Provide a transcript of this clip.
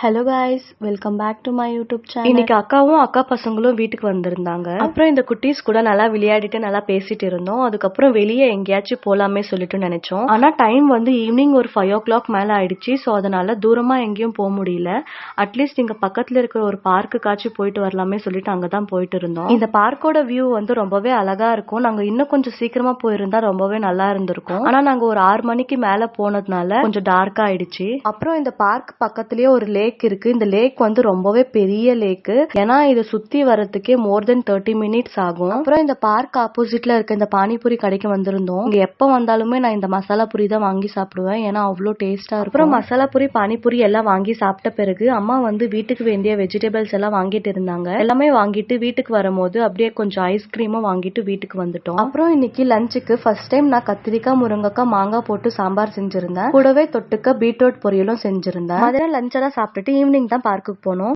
Hello guys, welcome back to my YouTube channel. இன்னைக்கு அக்காவும் அக்கா பசங்களும் வீட்டுக்கு வந்திருந்தாங்க. அப்புறம் இந்த குட்டீஸ் கூட நல்லா விளையாடிட்டு நல்லா பேசிட்டு இருந்தோம். அதுக்கப்புறம் வெளியே எங்கேயாச்சும் போலாமே சொல்லிட்டு நினைச்சோம். ஆனா டைம் வந்து ஈவினிங் ஒரு 5 o'clock மேல ஆயிடுச்சு. ஸோ அதனால தூரமா எங்கேயும் போக முடியல. அட்லீஸ்ட் இங்க பக்கத்துல இருக்கிற ஒரு பார்க்குக்காச்சும் போயிட்டு வரலாமே சொல்லிட்டு அங்கதான் போயிட்டு இருந்தோம். இந்த பார்க்கோட வியூ வந்து ரொம்பவே அழகா இருக்கும். நாங்க இன்னும் கொஞ்சம் சீக்கிரமா போயிருந்தா ரொம்பவே நல்லா இருந்திருக்கும். ஆனா நாங்க ஒரு 6 மணிக்கு மேல போனதுனால கொஞ்சம் டார்க் ஆயிடுச்சு. அப்புறம் இந்த பார்க் பக்கத்துலயே ஒரு லேக் இருக்கு. இந்த லேக் வந்து ரொம்பவே பெரிய லேக். ஏன்னா இதை சுத்தி வரதுக்கே மோர் தென் 30 minutes ஆகும். அப்புறம் இந்த பார்க் ஆப்போசிட்ல இருக்க இந்த பானிபூரி கடைக்கு வந்திருந்தோம். இங்க எப்ப வந்தாலுமே நான் இந்த மசாலா பூரி தான் வாங்கி சாப்பிடுவேன். ஏன்னா அவ்வளோ டேஸ்டா இருக்கும். அப்புறம் மசாலா பூரி பானிபூரி எல்லாம் வாங்கி சாப்பிட்ட பிறகு அம்மா வந்து வீட்டுக்கு வேண்டிய வெஜிடபிள்ஸ் எல்லாம் வாங்கிட்டு இருந்தாங்க. எல்லாமே வாங்கிட்டு வீட்டுக்கு வரும்போது அப்படியே கொஞ்சம் ஐஸ்கிரீமும் வாங்கிட்டு வீட்டுக்கு வந்துட்டோம். அப்புறம் இன்னைக்கு லஞ்சுக்கு ஃபர்ஸ்ட் டைம் நான் கத்திரிக்காய், முருங்கைக்காய், மாங்காய் போட்டு சாம்பார் செஞ்சிருந்தேன். கூடவே தொட்டுக்க பீட்ரூட் பொரியலும் செஞ்சிருந்தேன். மதியம் லஞ்ச் எல்லாம் சாப்பிட்டுட்டு ஈவினிங் தான் பார்க்குக்கு போனோம்.